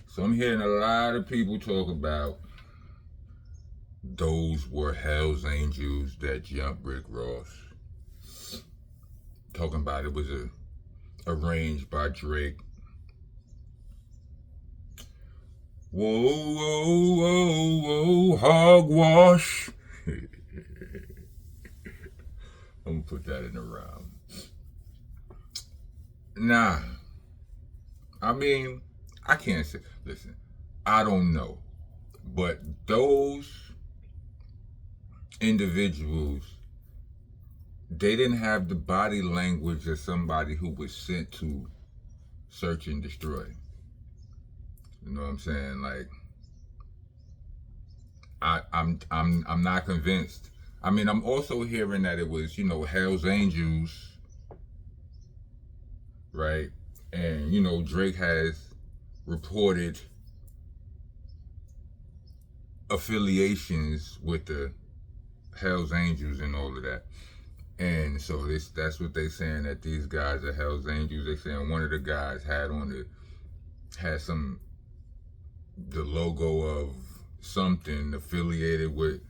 So I'm hearing a lot of people talk about those were Hell's Angels that jumped Rick Ross. Talking about it was arranged by Drake. Whoa, whoa, whoa, whoa, hogwash. I'm gonna put that in the rhyme. Nah, I mean, I can't say, listen, I don't know. But those individuals, they didn't have the body language of somebody who was sent to search and destroy. You know what I'm saying? Like, I'm not convinced. I mean, I'm also hearing that it was, Hell's Angels, right? And Drake has reported affiliations with the Hell's Angels and all of that. And so that's what they saying, that these guys are Hell's Angels. They saying one of the guys had the logo of something affiliated with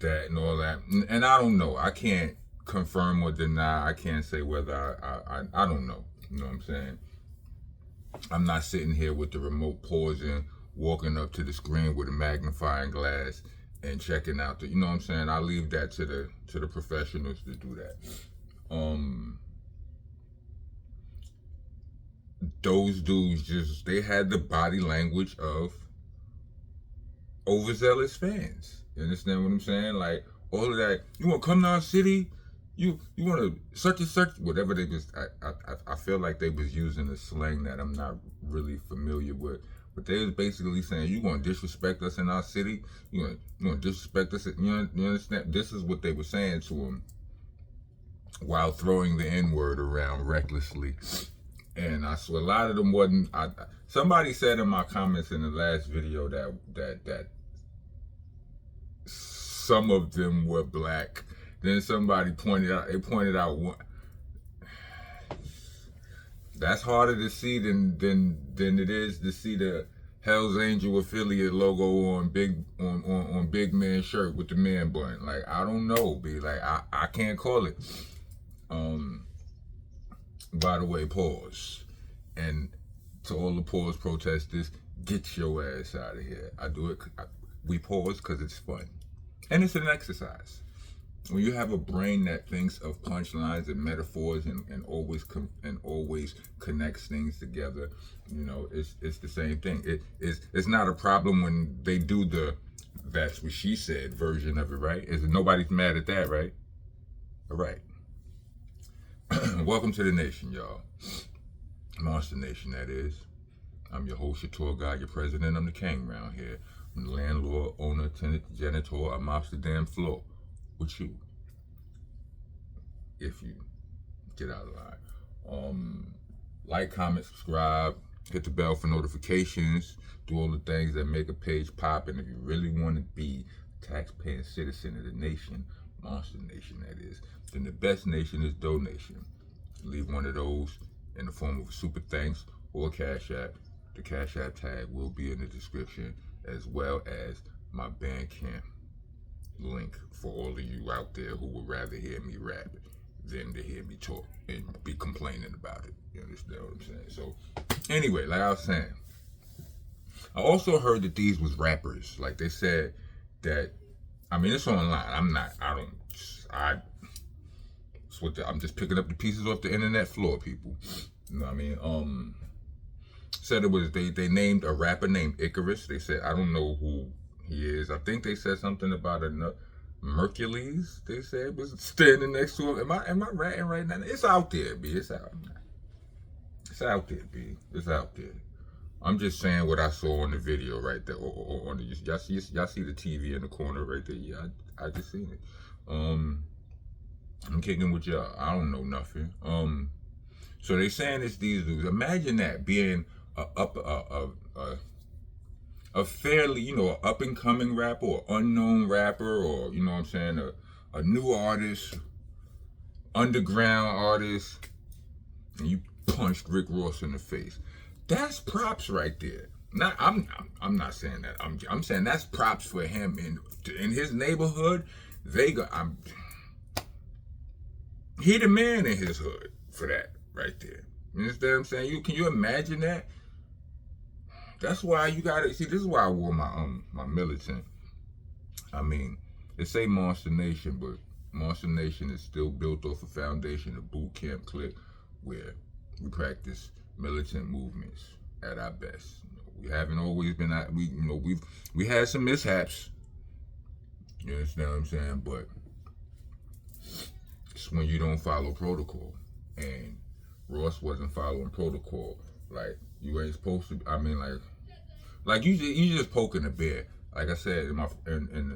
that and all that. And I don't know. I can't confirm or deny. I can't say whether I don't know. You know what I'm saying? I'm not sitting here with the remote pausing, walking up to the screen with a magnifying glass and checking out you know what I'm saying? I leave that to the professionals to do that. Those dudes they had the body language of overzealous fans. You understand what I'm saying? Like, all of that, you want to come to our city? You want to such and such, whatever they just, I feel like they was using a slang that I'm not really familiar with. But they was basically saying, you want to disrespect us in our city? You want to disrespect us? You understand? This is what they were saying to him while throwing the N-word around recklessly. And I swear a lot of them wasn't. Somebody said in my comments in the last video that some of them were black. Then somebody pointed out one. That's harder to see than it is to see the Hell's Angel affiliate logo on big man shirt with the man button. Like, I don't know, B. Like, I can't call it. By the way, pause. And to all the pause protesters, get your ass out of here. I do it. We pause because it's fun, and it's an exercise. When you have a brain that thinks of punchlines and metaphors and always connects things together, it's the same thing. It's not a problem when they do the "that's what she said" version of it, right? Nobody's mad at that, right? All right. Welcome to the nation, y'all. Monster Nation, that is. I'm your host, your tour guide, your president. I'm the king around here. I'm the landlord, owner, tenant, janitor. I'm off the damn floor with you, if you get out of line. Like, comment, subscribe, hit the bell for notifications, do all the things that make a page pop. And if you really want to be a taxpaying citizen of the nation, Monster Nation, that is, then the best nation is donation. Leave one of those in the form of a super thanks or a Cash App. The Cash App tag will be in the description, as well as my Bandcamp link for all of you out there who would rather hear me rap than to hear me talk and be complaining about it. You understand what I'm saying? So anyway, like I was saying, I also heard that these was rappers. Like, they said that, I mean, it's online. I'm just picking up the pieces off the internet floor, people. You know what I mean? Said it was, they named a rapper named Icarus. They said, I don't know who he is. I think they said something about Mercules, they said, was standing next to him. Am I ratting right now? It's out there, B. It's out there, B. It's out there. I'm just saying what I saw on the video right there. Or on the, y'all see the TV in the corner right there? Yeah, I just seen it. I'm kicking with y'all. I don't know nothing. So they saying it's these dudes. Imagine that, being a fairly, up and coming rapper or unknown rapper, or, you know what I'm saying, a new artist, underground artist, and you punched Rick Ross in the face. That's props right there. Not, I'm not saying that. I'm saying that's props for him in his neighborhood. He the man in his hood for that right there. You understand what I'm saying? Can you imagine that? That's why you gotta see. This is why I wore my militant. I mean, they say Monster Nation, but Monster Nation is still built off a foundation of boot camp clique, where we practice militant movements at our best. We haven't always been at, we had some mishaps. You understand what I'm saying? But it's when you don't follow protocol, and Ross wasn't following protocol. Like, you ain't supposed to. I mean, like you just poking the bear. Like I said in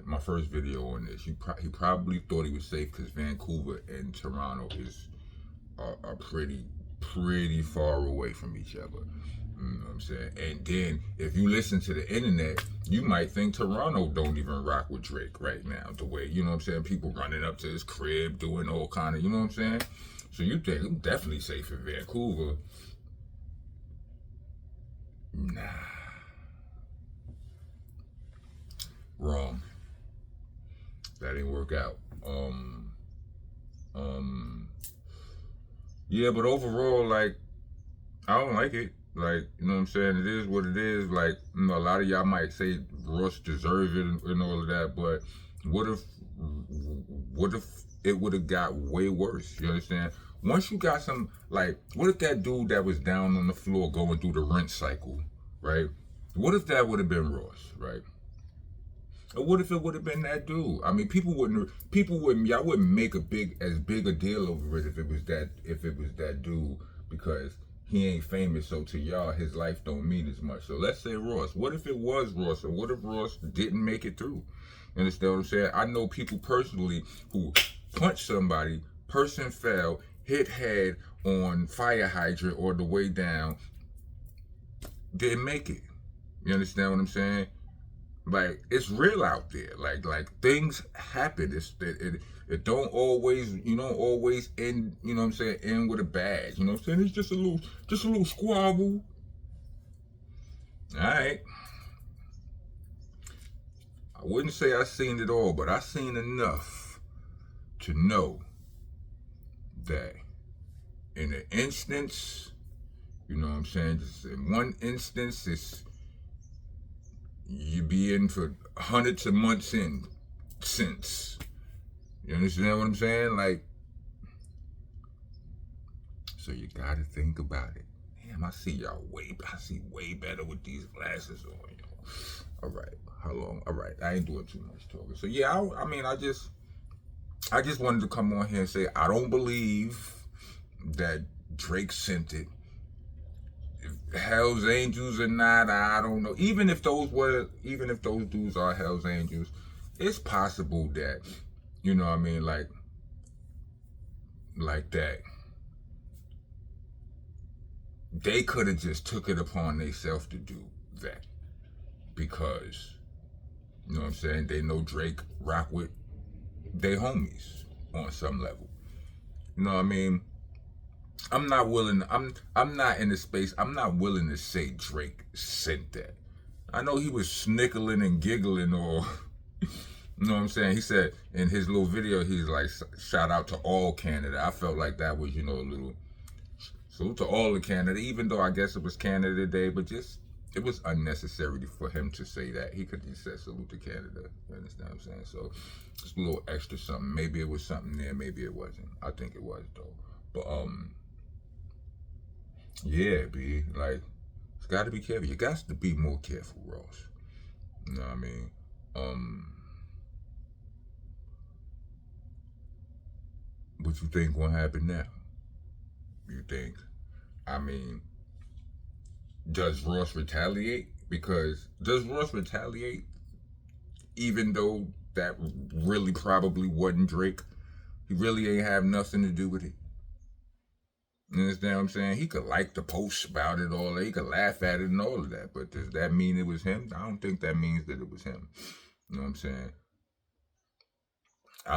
my first video on this, he probably thought he was safe because Vancouver and Toronto are pretty far away from each other. You know what I'm saying? And then if you listen to the internet, you might think Toronto don't even rock with Drake right now. The way, you know what I'm saying, people running up to his crib doing all kind of, you know what I'm saying? So you think I'm definitely safe in Vancouver? Nah. Wrong. That didn't work out. Yeah, but overall, like, I don't like it. Like, you know what I'm saying? It is what it is. Like, you know, a lot of y'all might say Ross deserve it and all of that, but what if it would have got way worse? You understand? Once you got some, like, what if that dude that was down on the floor going through the rinse cycle, right? What if that would have been Ross, right? Or what if it would have been that dude? I mean, y'all wouldn't make as big a deal over it if it was that dude, because he ain't famous, so to y'all, his life don't mean as much. So let's say Ross. What if it was Ross? Or what if Ross didn't make it through? You understand what I'm saying? I know people personally who punched somebody, person fell, hit head on fire hydrant or the way down, didn't make it. You understand what I'm saying? Like, it's real out there. Like things happen. It don't always, you don't always end, you know what I'm saying, end with a badge. You know what I'm saying? It's just a little squabble. Alright. I wouldn't say I seen it all, but I seen enough to know that in an instance, you know what I'm saying, just in one instance, it's you be in for hundreds of months in since. You understand what I'm saying? Like, so you gotta think about it. Damn, I see way better with these glasses on, yo. All right, how long? All right, I ain't doing too much talking. So yeah, I just wanted to come on here and say I don't believe that Drake sent it. If Hell's Angels or not, I don't know. Even if those dudes are Hell's Angels, it's possible that, you know what I mean, like that, they could have just took it upon themselves to do that, because, you know what I'm saying, they know Drake rock with they homies on some level. You know what I mean? I'm not in the space, I'm not willing to say Drake sent that. I know he was snickling and giggling, or, you know what I'm saying? He said in his little video, he's like, shout out to all Canada. I felt like that was, you know, a little salute to all of Canada, even though I guess it was Canada Day, but just, it was unnecessary for him to say that. He could have just said salute to Canada. You understand what I'm saying? So, just a little extra something. Maybe it was something there, maybe it wasn't. I think it was, though. But, yeah, B, like, it's got to be careful. You got to be more careful, Ross. You know what I mean? What you think gonna happen now? You think? I mean, does Ross retaliate? Because does Ross retaliate even though that really probably wasn't Drake? He really ain't have nothing to do with it. You understand what I'm saying? He could like the post about it, all that. He could laugh at it and all of that. But does that mean it was him? I don't think that means that it was him. You know what I'm saying? I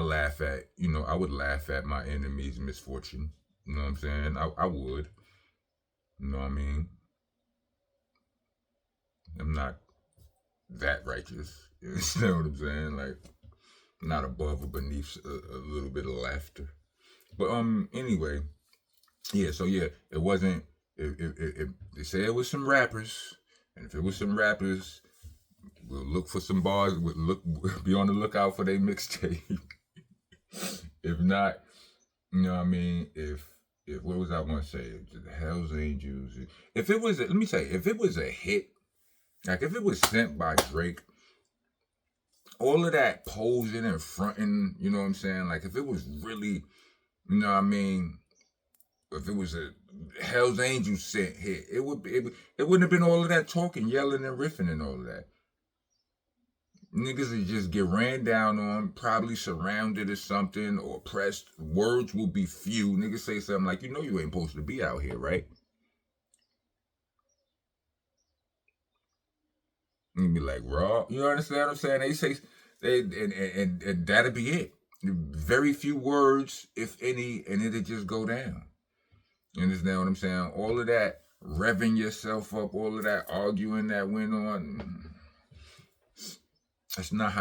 would laugh at my enemy's misfortune. You know what I'm saying? I would. You know what I mean? I'm not that righteous. You understand what I'm saying? Like, not above or beneath a little bit of laughter. But anyway, yeah. So yeah, it wasn't. If they say it was some rappers, and if it was some rappers, we'll look for some bars. Be on the lookout for their mixtape. If not, you know what I mean. If what was I want to say? The Hell's Angels. If it was, let me say, if it was a hit, like if it was sent by Drake, all of that posing and fronting, you know what I'm saying? Like if it was really, you know what I mean? If it was a Hell's Angels sent hit, it wouldn't have been all of that talking, yelling, and riffing and all of that. Niggas would just get ran down on, probably surrounded or something, or pressed. Words will be few. Niggas say something like, you ain't supposed to be out here, right? And be like, raw. You understand what I'm saying? They say, and that'll be it. Very few words, if any, and it'll just go down. You understand what I'm saying? All of that revving yourself up, all of that arguing that went on. That's not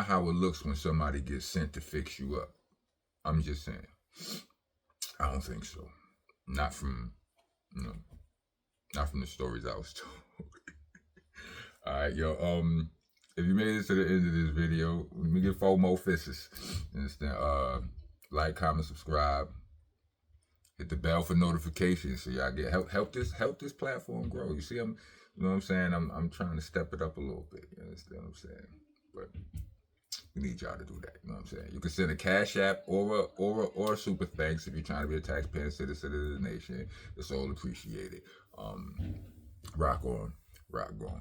how it looks when somebody gets sent to fix you up. I'm just saying. I don't think so. Not from the stories I was told. All right, yo. If you made it to the end of this video, let me get 4 more fishes. Understand? Like, comment, subscribe. Hit the bell for notifications so y'all get help this platform grow. You see, you know what I'm saying? I'm trying to step it up a little bit. You understand what I'm saying? But we need y'all to do that. You know what I'm saying? You can send a Cash App or a super thanks if you're trying to be a taxpaying citizen of the nation. It's all appreciated. Rock on, rock on.